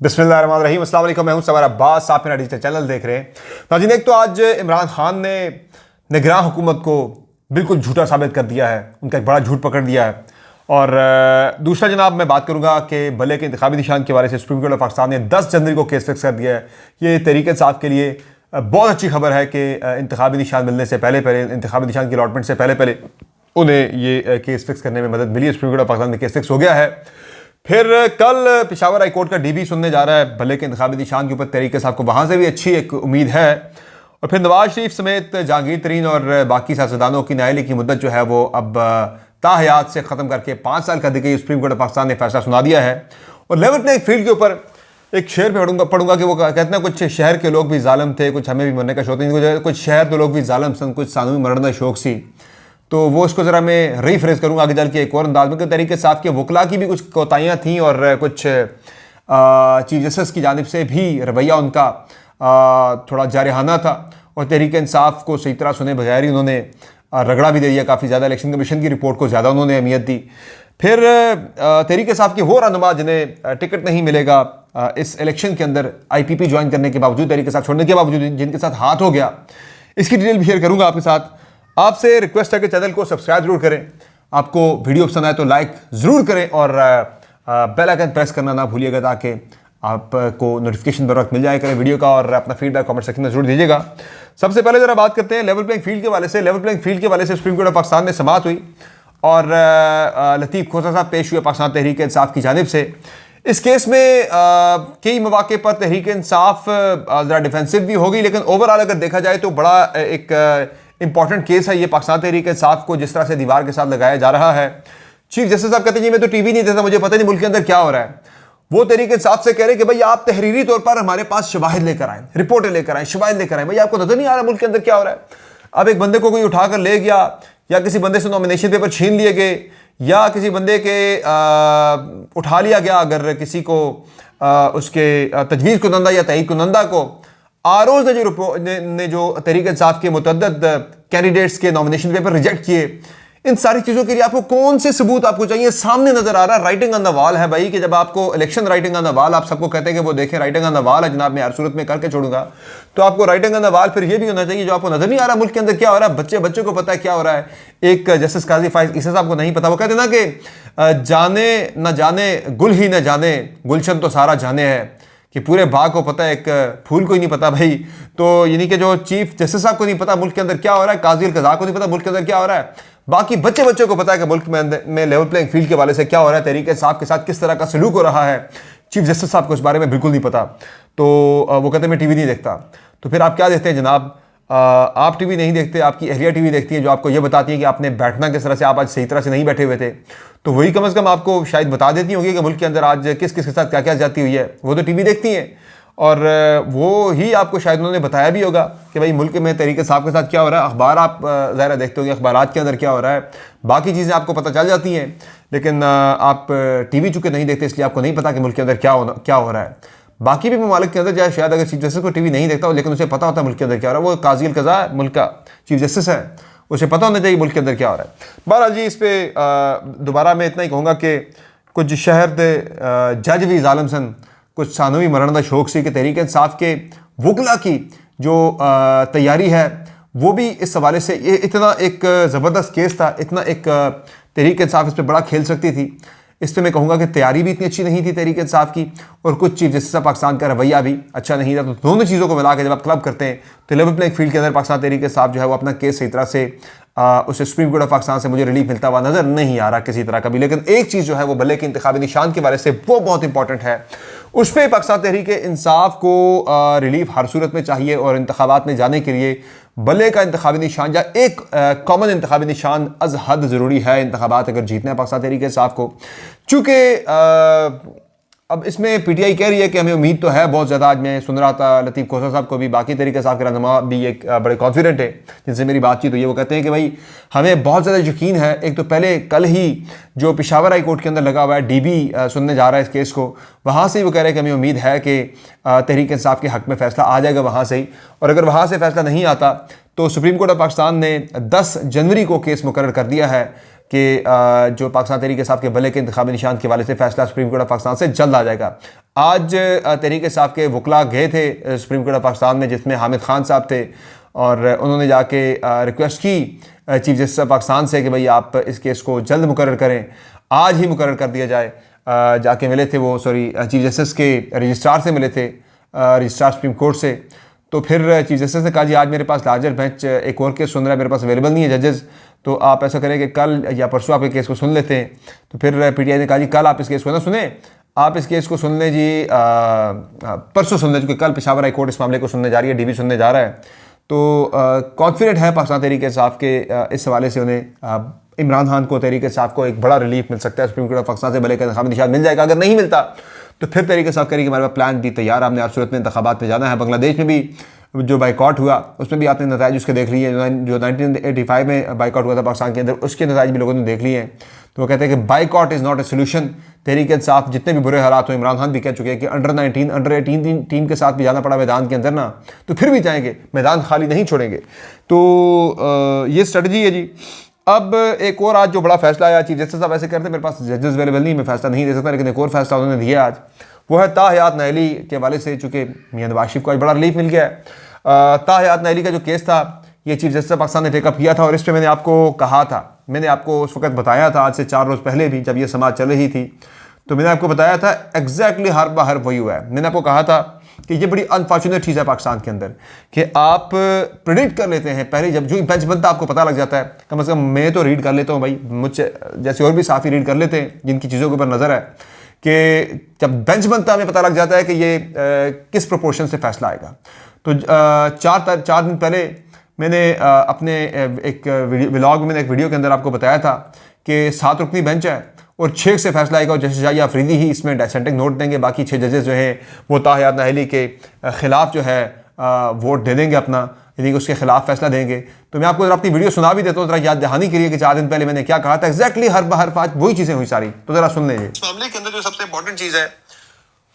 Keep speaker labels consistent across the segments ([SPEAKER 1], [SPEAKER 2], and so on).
[SPEAKER 1] बिस्मिल्लाहिर्रहमानिर्रहीम। अस्सलाम वालेकुम, मैं हूं सवार अब्बास, आप मेरा डिजिटल चैनल देख रहे हैं। नाज़रीन, एक तो आज इमरान खान ने निगरान हुकूमत को बिल्कुल झूठा साबित कर दिया है, उनका एक बड़ा झूठ पकड़ दिया है। और दूसरा जनाब, मैं बात करूंगा कि भले के इंतखाबी निशान के बारे से सुप्रीम कोर्ट ऑफ पाकिस्तान ने 10 जनवरी को केस फिक्स कर दिया है। ये तहरीक इंसाफ के लिए बहुत अच्छी खबर है कि इंतखाबी निशान मिलने से पहले इंतखाबी निशान की अलॉटमेंट से पहले उन्हें ये केस फिक्स करने में मदद मिली है। सुप्रीम कोर्ट ऑफ पाकिस्तान में केस फिक्स हो गया है। फिर कल पेशावर हाई कोर्ट का डीबी सुनने जा रहा है भले के इंतखाबी निशान के ऊपर तहरीक इंसाफ को, वहाँ से भी अच्छी एक उम्मीद है। और फिर नवाज शरीफ समेत जहांगीर तरीन और बाकी सियासतदानों की न्यायालय की मुद्दत जो है वो अब ताहयात से ख़त्म करके 5 साल कर दी गई। सुप्रीम कोर्ट ऑफ पाकिस्तान ने फैसला सुना दिया है। और लेवल प्लेइंग फील्ड के ऊपर एक शेर पे पढ़ूंगा कि वो कहते हैं कुछ शहर के लोग भी जालिम थे, कुछ हमें भी मरने का शौक नहीं, कुछ शहर के लोग भी जालिम सन, कुछ सानू भी मरने का शौक सी। तो वो इसको ज़रा मैं रीफ्रेज करूँगा आगे चल के एक और अंदाज में कि तहरीक इंसाफ के वकला की भी कुछ कोताहियाँ थीं और कुछ चीफ जस्टिस की जानिब से भी रवैया उनका थोड़ा जारहाना था। और तहरीक इंसाफ को सही तरह सुने बगैर ही उन्होंने रगड़ा भी दे दिया काफ़ी ज़्यादा। इलेक्शन कमीशन की रिपोर्ट को ज़्यादा उन्होंने अहमियत दी। फिर तहरीक इंसाफ के वो रहनुमा जिन्हें टिकट नहीं मिलेगा इस इलेक्शन के अंदर IPP ज्वाइन करने के बावजूद, तहरीक इंसाफ छोड़ने के बावजूद, जिनके साथ हाथ हो गया, इसकी डिटेल भी शेयर करूँगा आपके साथ। आपसे रिक्वेस्ट है कि चैनल को सब्सक्राइब जरूर करें, आपको वीडियो पसंद आए तो लाइक ज़रूर करें और बेल आइकन प्रेस करना ना भूलिएगा ताकि आपको नोटिफिकेशन बर वक्त मिल जाए करें वीडियो का। और अपना फीडबैक कमेंट सेक्शन में जरूर दीजिएगा। सबसे पहले ज़रा बात करते हैं लेवल प्लेइंग फील्ड के वाले से। लेवल प्लेइंग फील्ड के वाले से सुप्रीम कोर्ट ऑफ पाकिस्तान में समाअत हुई और लतीफ़ खोसा साहब पेश हुए पाकिस्तान तहरीक इंसाफ की जानिब से। इस केस में कई मौके पर तहरीक इंसाफ ज़रा डिफेंसिव भी होगी, लेकिन ओवरऑल अगर देखा जाए तो बड़ा एक इंपॉर्टेंट केस है ये पाकिस्तान तहरीक इंसाफ को जिस तरह से दीवार के साथ लगाया जा रहा है। चीफ जस्टिस साहब कहते हैं जी मैं तो टीवी नहीं देखता, मुझे पता नहीं मुल्क के अंदर क्या हो रहा है। वो तहरीक इंसाफ से कह रहे हैं कि भाई आप तहरीरी तौर पर हमारे पास शवाहिद लेकर आए, रिपोर्टें लेकर आए, शवाहिद लेकर आए। भाई आपको नजर नहीं आ रहा मुल्क के अंदर क्या हो रहा है? अब एक बंदे को कोई उठाकर ले गया या किसी बंदे से नॉमिनेशन पेपर छीन लिए गए या किसी बंदे के उठा लिया गया, अगर किसी को उसके तजवीज़ कुनंदा या तईद कुनंदा को आरोज ने जो तहरीक इंसाफ के मुतअद्दिद कैंडिडेट्स के नॉमिनेशन पेपर रिजेक्ट किए, इन सारी चीज़ों के लिए आपको कौन से सबूत आपको चाहिए? सामने नजर आ रहा है, राइटिंग ऑन द वॉल है भाई। कि जब आपको election writing on the wall, आप सबको कहते हैं कि वो देखें राइटिंग ऑन द वॉल है जनाब, मैं हर सूरत में करके छोड़ूंगा, तो आपको राइटिंग ऑन द वॉल फिर ये भी होना चाहिए जो आपको नजर नहीं आ रहा मुल्क के अंदर क्या हो रहा है। बच्चे को पता है क्या हो रहा है। एक जस्टिस काजी फाइज ईसा साहब को नहीं पता, वो कहते हैं ना कि जाने न जाने गुल ही न जाने, गुलशन तो सारा जाने है, कि पूरे बाग को पता है एक फूल को ही नहीं पता भाई। तो यानी कि जो चीफ जस्टिस साहब को नहीं पता मुल्क के अंदर क्या हो रहा है, काजी अल कज़ा को नहीं पता मुल्क के अंदर क्या हो रहा है, बाकी बच्चे को पता है कि मुल्क में लेवल प्लेइंग फील्ड के वाले से क्या हो रहा है, तहरीक इंसाफ के साथ किस तरह का सलूक हो रहा है। चीफ जस्टिस साहब को इस बारे में बिल्कुल नहीं पता। तो वो कहते हैं मैं टीवी नहीं देखता। तो फिर आप क्या देखते हैं जनाब? आप टीवी नहीं देखते, आपकी अहलिया टीवी देखती है जो आपको ये बताती है कि आपने बैठना किस तरह से, आप आज सही तरह से नहीं बैठे हुए थे। तो वही कम से कम आपको शायद बता देती होगी कि मुल्क के अंदर आज किस किस के साथ क्या क्या जाती हुई है। वो तो टीवी देखती हैं और वो ही आपको शायद उन्होंने बताया भी होगा कि भाई मुल्क में तहरीक इंसाफ के साथ क्या हो रहा है। अखबार आप ज़ाहिर देखते होंगे, अखबारात के अंदर क्या हो रहा है, बाकी चीज़ें आपको पता चल जाती हैं, लेकिन आप टीवी चूँकि नहीं देखते इसलिए आपको नहीं पता कि मुल्क के अंदर क्या हो रहा है। बाकी भी ममालिक के अंदर चाहे शायद अगर चीफ जस्टिस को टीवी नहीं देखता हो लेकिन उसे पता होता है मुल्क के अंदर क्या हो रहा है। वो काजी अल कज़ा मुल्क का चीफ जस्टिस है, उसे पता होना चाहिए मुल्क के अंदर क्या हो रहा है। बहरहाल जी, इस पर दोबारा मैं इतना ही कहूँगा कि कुछ शहर दे जज भी जालिम सन, कुछ सानवी मरण का शौक सी। कि तहरीक इंसाफ के वकला की जो तैयारी है वो भी इस हवाले से, ये इतना एक ज़बरदस्त केस था, इतना एक तहरीक इंसाफ इस पर बड़ा खेल सकती थी। इस पर मैं कहूँगा कि तैयारी भी इतनी अच्छी नहीं थी तहरीक इंसाफ की, और कुछ चीफ जस्टिस पाकिस्तान का रवैया भी अच्छा नहीं था। तो दोनों चीज़ों को मिला के जब आप क्लब करते हैं तो लेवल प्लेइंग फील्ड के अंदर पाकिस्तान तहरीक इंसाफ जो है वो अपना केस सही तरह से उसे सुप्रीम कोर्ट ऑफ पाकिस्तान से मुझे रिलीफ मिलता हुआ नज़र नहीं आ रहा किसी तरह का भी। लेकिन एक चीज़ जो है वो भले के इंतखाबी निशान के बारे से वो बहुत इंपॉर्टेंट है, उस पर पाकिस्तान तहरीक इंसाफ को रिलीफ हर सूरत में चाहिए। और इंतखाबात में जाने के लिए भले का इंतखाबी निशान या एक कॉमन इंतखाबी निशान अज हद ज़रूरी है इंतखाबात अगर जीतना है पाकिस्तान तहरीक इंसाफ को। चूँकि अब इसमें PTI कह रही है कि हमें उम्मीद तो है बहुत ज़्यादा। आज मैं सुन रहा था लतीफ़ खोसा साहब को भी, बाकी तहरीक इंसाफ के रहनुमा भी एक बड़े कॉन्फिडेंट है जिनसे मेरी बातचीत हुई है। वो कहते हैं कि भाई हमें बहुत ज़्यादा यकीन है। एक तो पहले कल ही जो पेशावर हाई कोर्ट के अंदर लगा हुआ है DB सुनने जा रहा है इस केस को, वहाँ से ही वो कह रहे हैं कि हमें उम्मीद है कि तहरीक इंसाफ के हक़ में फ़ैसला आ जाएगा वहाँ से ही। और अगर वहाँ से फ़ैसला नहीं आता तो सुप्रीम कोर्ट ऑफ पाकिस्तान ने 10 जनवरी को केस मुकर्रर कर दिया है कि जो पाकिस्तान तहरीक इंसाफ के भले के इंतखाबी निशान के हवाले से फैसला सुप्रीम कोर्ट ऑफ पाकिस्तान से जल्द आ जाएगा। आज तहरीक इंसाफ के वकला गए थे सुप्रीम कोर्ट ऑफ पाकिस्तान में, जिसमें हामिद खान साहब थे, और उन्होंने जाके रिक्वेस्ट की चीफ जस्टिस ऑफ पाकिस्तान से कि भाई आप इस केस को जल्द मुकर्रर करें, आज ही मुकर्रर कर दिया जाए। जाके मिले थे वो चीफ जस्टिस के रजिस्ट्रार से मिले थे, रजिस्ट्रार सुप्रीम कोर्ट से। तो फिर चीफ जस्टिस ने कहा जी आज मेरे पास लार्जर बेंच एक और केस सुन रहा है, मेरे पास अवेलेबल नहीं है जजेस, तो आप ऐसा करें कि कल या परसों आप केस को सुन लेते हैं। तो फिर पीटीआई ने कहा जी कल आप इस केस को ना सुने, आप इस केस को सुन लें जी परसों सुन लें, क्योंकि कल पेशावर हाई कोर्ट इस मामले को सुनने जा रही है, डीबी सुनने जा रहा है। तो कॉन्फिडेंट है पाकिस्तान तहरीक इंसाफ के इस हवाले से, उन्हें इमरान खान को, तहरीक इंसाफ को एक बड़ा रिलीफ मिल सकता है सुप्रीम कोर्ट ऑफ पाकिस्तान से, भले का इंतखाबी निशान मिल जाएगा। अगर नहीं मिलता तो फिर तहरीक इंसाफ करेगी हमारे पास प्लान भी तैयार, हमने हर सूरत में इंतखाबात में जाना है। बांग्लादेश में भी जो बाइकआउट हुआ उसमें भी आपने नताइज उसके देख लिए, जो 1985 में बाइकआउट हुआ था पाकिस्तान के अंदर, उसके नताइज भी लोगों ने देख लिए हैं। तो वो कहते हैं कि boycott is not a solution. Tehreek Insaf जितने भी बुरे हालात हो, इमरान खान भी कह चुके हैं कि अंडर 19 अंडर 18 टीम के साथ भी जाना पड़ा मैदान के अंदर ना, तो फिर भी जाएंगे, मैदान खाली नहीं छोड़ेंगे। तो ये स्ट्रेटजी है जी। अब एक और आज जो बड़ा फैसला आया, चीफ जस्टिस साहब ऐसे करते हैं मेरे पास जजेस अवेलेबल नहीं, मैं फैसला नहीं दे सकता, लेकिन एक और फैसला उन्होंने दिया आज, वो है ताहयात नाअहली के हवाले से। चूँकि मियां नवाज शरीफ को आज बड़ा रिलीफ मिल गया है। ताहयात नाअहली का जो केस था ये चीफ जस्टिस पाकिस्तान ने टेकअप किया था, और इस पर मैंने आपको कहा था, मैंने आपको उस वक्त बताया था, आज से 4 रोज़ पहले भी जब ये समाज चल रही थी, तो मैंने आपको बताया था एग्जैक्टली हर बार वही हुआ है। मैंने आपको कहा था कि ये बड़ी अनफॉर्चुनेट चीज़ है पाकिस्तान के अंदर कि आप प्रेडिक्ट कर लेते हैं पहले, जब जो बेंच बनता आपको पता लग जाता है। कम से कम मैं तो रीड कर लेता हूँ भाई, मुझसे जैसे और भी साफ़ी रीड कर लेते हैं जिनकी चीज़ों के ऊपर नज़र है, कि जब बेंच बनता हमें पता लग जाता है कि ये किस प्रोपोर्शन से फैसला आएगा। तो 4 दिन पहले मैंने अपने एक व्लॉग में, मैंने एक वीडियो के अंदर आपको बताया था कि 7 रुकनी बेंच है और 6 से फैसला आएगा, और जस्टिस जाहिया अफरीदी ही इसमें डिसेंटिंग नोट देंगे, बाकी 6 जजेस जो हैं वो ताहयात नाअहली के ख़िलाफ़ जो है वोट दे देंगे अपना, यानी कि उसके खिलाफ फैसला देंगे। तो मैं आपको अपनी वीडियो सुना भी देता हूँ, ज़रा याद दहानी के लिए कि 4 दिन पहले मैंने क्या कहा था। एग्जैक्टली हर बार आज वही चीज़ें हुई सारी, तो ज़रा सुन लीजिए।
[SPEAKER 2] इस मामले के अंदर जो सबसे इंपॉर्टेंट चीज़ है,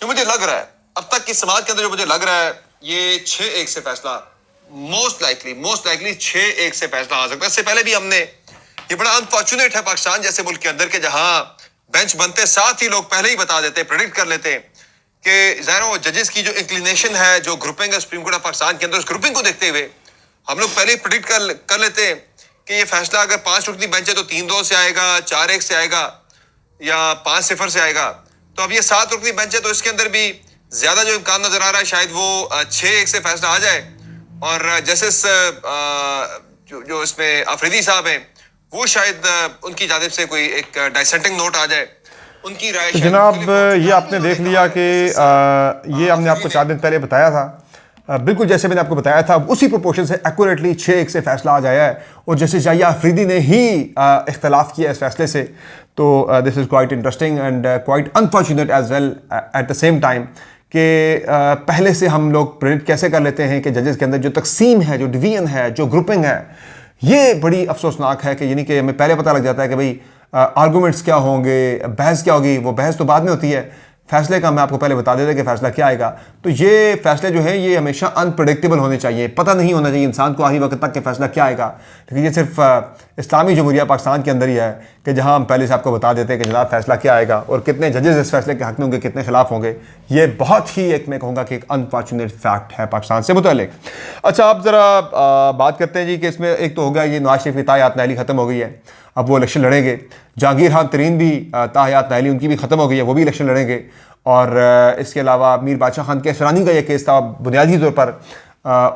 [SPEAKER 2] जो मुझे लग रहा है अब तक की समाज के अंदर, जो मुझे लग रहा है ये 6-1 से फैसला मोस्ट लाइकली 6-1 से फैसला आ सकता है। इससे पहले भी हमने, ये बड़ा अनफॉर्चुनेट है पाकिस्तान जैसे मुल्क के अंदर, के जहां बेंच बनते साथ ही लोग पहले ही बता देते, प्रेडिक्ट कर लेते कि ज़ाहिर वो जजेस की जो इंक्लिनेशन है, जो ग्रुपिंग है सुप्रीम कोर्ट ऑफ पाकिस्तान के अंदर, उस ग्रुपिंग को देखते हुए हम लोग पहले ही प्रेडिक्ट कर लेते कि ये फैसला अगर 5 रुकनी बेंच है तो 3-2 से आएगा, 4-1 से आएगा, या 5-0 से आएगा। तो अब ये 7 रुकनी बेंच है, तो इसके अंदर भी ज्यादा जो इम्कान नजर आ रहा है शायद वो 6-1 से फैसला आ जाए, और जस्टिस जो इसमें अफरीदी साहब हैं वो शायद उनकी जानिब से कोई एक डिसेंटिंग नोट आ जाए, उनकी राय।
[SPEAKER 1] तो जनाब ये आपने देख लिया कि ये हमने आपको 4 दिन पहले बताया था, बिल्कुल जैसे मैंने आपको बताया था उसी प्रोपोर्शन से एक्यूरेटली 6-1 से फैसला आ जाया है, और जस्टिस जाहिया अफरीदी ने ही इख्तलाफ किया इस फैसले से। तो this is quite interesting and quite unfortunate as well at the same time, कि पहले से हम लोग प्रेडिक्ट कैसे कर लेते हैं कि जजेस के अंदर जो तकसीम है, जो डिवीजन है, जो ग्रुपिंग है, ये बड़ी अफसोसनाक है। कि यानी कि हमें पहले पता लग जाता है कि भाई आर्गूमेंट्स क्या होंगे, बहस क्या होगी, वो बहस तो बाद में होती है, फैसले का मैं आपको पहले बता देता कि फैसला क्या आएगा। तो ये फैसले जो हैं ये हमेशा अनप्रडिक्टेबल होने चाहिए, पता नहीं होना चाहिए इंसान को आखिरी वक्त तक कि फैसला क्या आएगा। लेकिन ये सिर्फ इस्लामी जमहूरिया पाकिस्तान के अंदर ही है कि जहां हम पहले से आपको बता देते हैं कि जनाब फैसला क्या आएगा और कितने जजेस इस फैसले के हक में होंगे, कितने खिलाफ होंगे। ये बहुत ही एक मैं कहूँगा कि एक अनफॉर्चुनेट फैक्ट है पाकिस्तान से मुतल्लिक। अच्छा, आप ज़रा बात करते हैं जी कि इसमें एक तो हो गया ये नवाज शरीफ की ताहयात नाअहली ख़त्म हो गई है, अब वो इलेक्शन लड़ेंगे। जहांगीर खान तरीन भी ताहयात नाअहली उनकी भी ख़त्म हो गई है, वो भी इलेक्शन लड़ेंगे। और इसके अलावा मीर बादशाह खान केसरानी का ये केस था, बुनियादी तौर पर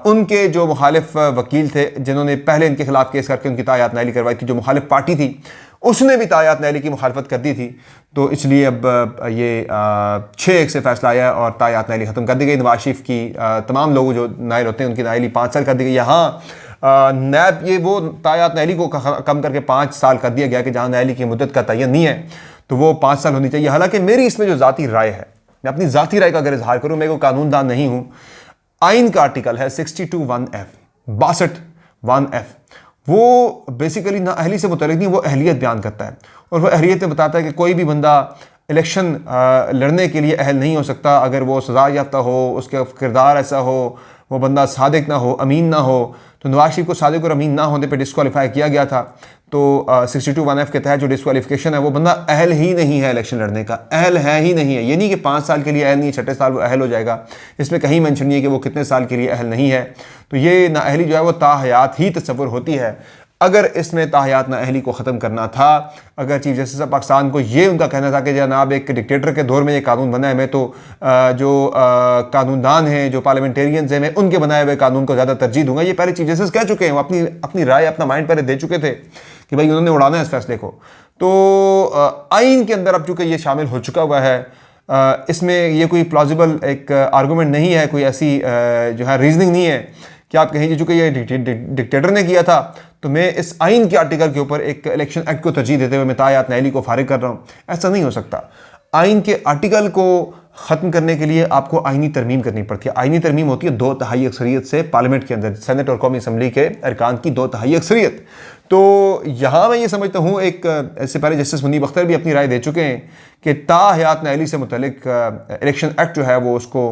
[SPEAKER 1] उनके जो मुखालिफ वकील थे जिन्होंने पहले इनके खिलाफ केस करके उनकी ताहयात नाअहली करवाई थी, जो मुखालिफ पार्टी थी उसने भी ताहयात नाअहली की मुखालफत कर दी थी। तो इसलिए अब ये 6-1 से फैसला आया और ताहयात नाअहली ख़त्म कर दी गई। नवाज शरीफ की तमाम लोग जो नाअहल होते हैं उनकी नाअहली 5 साल कर दी गई। यहाँ नैब ये वो ताहयात नाअहली को कम करके 5 साल कर दिया गया कि जहाँ नाअहली की मुद्दत का तयन नहीं है तो वो 5 साल होनी चाहिए। हालांकि मेरी इसमें जो ज़ाती राय है, मैं अपनी ज़ाती राय का अगर इजहार करूँ, मैं कोई कानूनदान नहीं हूँ। आइन का आर्टिकल है 62(1)(f), वो बेसिकली ना अहली से मुतल्लिक नहीं, वो अहलियत बयान करता है। और वो अहलियत में बताता है कि कोई भी बंदा इलेक्शन लड़ने के लिए अहल नहीं हो सकता अगर वो सज़ा याफ्ता हो, उसका किरदार ऐसा हो, वो बंदा सादिक ना हो, अमीन ना हो। तो नवाज शरीफ को सादिक और अमीन ना होने पर डिस्क्वालीफाई किया गया था। तो 62(1)(f) के तहत जो डिस्क्वालिफिकेशन है वो बंदा अहल ही नहीं है इलेक्शन लड़ने का, अहल है ही नहीं है। ये नहीं कि 5 साल के लिए अहल नहीं, 6ठे साल वो अहल हो जाएगा, इसमें कहीं मेंशन नहीं है कि वो कितने साल के लिए अहल नहीं है। तो ये नाअहली जो है वो ताहयात ही तस्वुर होती है। अगर इसमें ताहयात नाअहली को ख़त्म करना था, अगर चीफ जस्टिस ऑफ पाकिस्तान को ये उनका कहना था कि जनाब एक डिक्टेटर के दौर में ये कानून बना है, मैं तो जो कानूनदान हैं, जो पार्लियामेंटेरियंस हैं, मैं उनके बनाए हुए कानून को ज़्यादा तरजीह दूंगा। ये पहले चीफ जस्टिस कह चुके हैं, वो अपनी राय, अपना माइंड पहले दे चुके थे कि भाई उन्होंने उड़ाना है इस फैसले को। तो आइन के अंदर अब चूँकि ये शामिल हो चुका हुआ है, इसमें ये कोई प्लॉजिबल एक आर्गूमेंट नहीं है, कोई ऐसी जो है रीजनिंग नहीं है कि आप कहेंगे चूँकि ये डिक्टेटर ने किया था तो मैं इस आइन के आर्टिकल के ऊपर एक इलेक्शन एक्ट को तरजीह देते हुए मैं ताहयात नाअहली को फारिग कर रहा हूँ। ऐसा नहीं हो सकता। आइन के आर्टिकल को ख़त्म करने के लिए आपको आइनी तरमीम करनी पड़ती है। आइनी तरमीम होती है 2/3 अक्सरियत से पार्लियामेंट के अंदर, सेनेट और कौमी असम्बली के अरकान की 2/3 अक्सरियत। तो यहाँ मैं ये समझता हूँ, एक इससे पहले जस्टिस मुनीब अख्तर भी अपनी राय दे चुके हैं कि ताहयात नाअहली से मुतल्लिक इलेक्शन एक्ट जो है वो उसको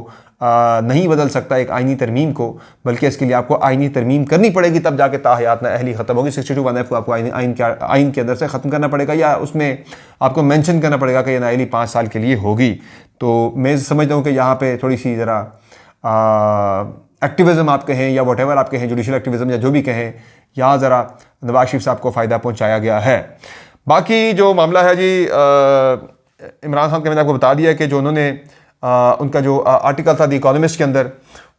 [SPEAKER 1] नहीं बदल सकता एक आइनी तरमीम को, बल्कि इसके लिए आपको आइनी तरमीम करनी पड़ेगी, तब जाके ताहयात नाअहली ख़त्म होगी। 62(1)(f) को आपको आइन के अंदर से ख़त्म करना पड़ेगा, या उसमें आपको मेंशन करना पड़ेगा कि ये नाअहली 5 साल के लिए होगी। तो मैं समझता हूँ कि यहाँ पे थोड़ी सी ज़रा एक्टिविज़म आप कहें या वट एवर आप कहें, जुडिशल एक्टिविज़म या जो भी कहें, यहाँ ज़रा नवाज शरीफ साहब को फ़ायदा पहुँचाया गया है। बाकी जो मामला है जी, इमरान खान का मैंने आपको बता दिया कि जो उन्होंने उनका जो आर्टिकल था द इकोनॉमिस्ट के अंदर,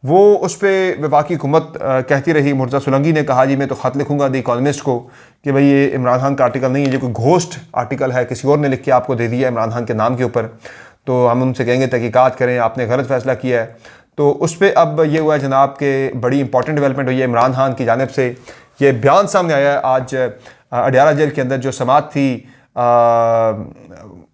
[SPEAKER 1] वो उस पर वफाकी हुकूमत कहती रही। मुर्तज़ा सोलंकी ने कहा जी मैं तो ख़त लिखूंगा द इकोनॉमिस्ट को कि भाई ये इमरान खान का आर्टिकल नहीं है, ये कोई घोस्ट आर्टिकल है, किसी और ने लिख के आपको दे दिया इमरान खान के नाम के ऊपर, तो हम उनसे कहेंगे तहकीकात करें, आपने गलत फैसला किया है। तो उस पर अब ये हुआ है जनाब के बड़ी इंपॉर्टेंट डेवलपमेंट हुई है। इमरान खान की जानिब से ये बयान सामने आया है आज अडियाला जेल के अंदर जो समाअत थी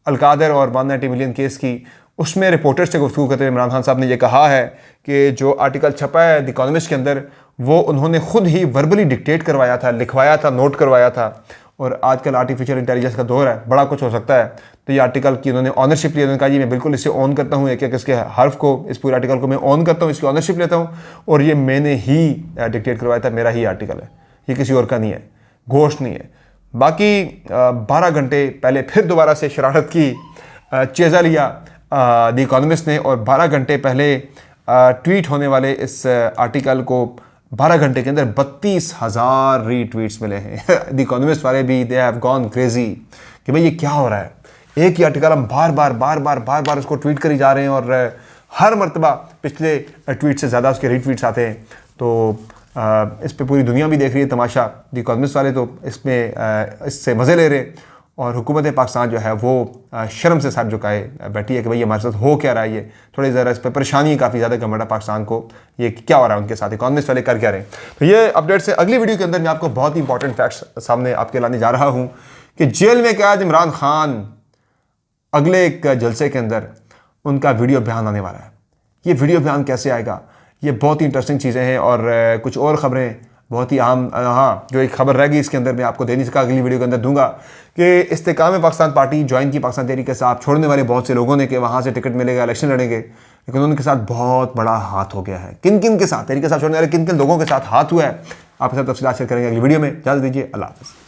[SPEAKER 1] अलकादर और 190 मिलियन केस की, उसमें रिपोर्टर्स से गुफ्तगू करते हुए इमरान खान साहब ने यह कहा है कि जो आर्टिकल छपा है द इकोनॉमिस्ट के अंदर वो उन्होंने खुद ही वर्बली डिक्टेट करवाया था, लिखवाया था, नोट करवाया था। और आजकल आर्टिफिशियल इंटेलिजेंस का दौर है, बड़ा कुछ हो सकता है। तो ये आर्टिकल की उन्होंने ऑनरशिप ली, उन्होंने कहा जी मैं बिल्कुल इसे ऑन करता हूँ, एक एक इसके हर्फ को, इस पूरे आर्टिकल को मैं ऑन करता हूँ, इसकी ऑनरशिप लेता हूँ, और ये मैंने ही डिक्टेट करवाया था, मेरा ही आर्टिकल है, ये किसी और का नहीं है, घोस्ट नहीं है। बाकी 12 घंटे पहले फिर दोबारा से शरारत की चेज़ा लिया द इकोनॉमिस्ट ने, और 12 घंटे पहले ट्वीट होने वाले इस आर्टिकल को 12 घंटे के अंदर 32,000 रीट्वीट्स मिले हैं। द इकोनॉमिस्ट वाले भी दे हैव गॉन क्रेजी कि भाई ये क्या हो रहा है, एक ही आर्टिकल हम बार बार उसको ट्वीट करी जा रहे हैं, और हर मरतबा पिछले ट्वीट से ज़्यादा उसके रीट्वीट्स आते हैं। तो इस पे पूरी दुनिया भी देख रही है तमाशा। द इकोनॉमिस्ट वाले तो इससे मज़े ले रहे, और हुकूमत पाकिस्तान जो है वो शर्म से साहब झुकाए बैठी है कि भाई हमारे साथ हो क्या रहा है। ये थोड़ी ज़रा इस पर परेशानी है काफ़ी ज़्यादा गवर्नमेंट पाकिस्तान को, ये क्या हो रहा है उनके साथ, इकोनॉमिस्ट वाले कर क्या रहे हैं। तो ये अपडेट से अगली वीडियो के अंदर मैं आपको बहुत ही इंपॉर्टेंट फैक्ट्स सामने आपके लाने जा रहा हूँ कि जेल में कैद इमरान खान अगले एक जलसे के अंदर उनका वीडियो बयान आने वाला है। ये वीडियो बयान कैसे आएगा, ये बहुत ही इंटरेस्टिंग चीज़ें हैं। और कुछ और ख़बरें बहुत ही अहम, हाँ जो एक खबर रह गई इसके अंदर मैं आपको दे नहीं सका, अगली वीडियो के अंदर दूंगा कि इस्तेकाम पाकिस्तान पार्टी ज्वाइन की पाकिस्तान तहरीक के साथ छोड़ने वाले बहुत से लोगों ने कि वहाँ से टिकट मिलेगा, इलेक्शन लड़ेंगे, लेकिन उनके साथ बहुत बड़ा हाथ हो गया है। किन किन के साथ, तहरीक के साथ छोड़ने वाले किन किन लोगों के साथ हाथ हुआ है, आपके साथ तफसीलात शेयर करेंगे अगली वीडियो में। इजाज़त दीजिए, अल्लाह हाफ़िज़।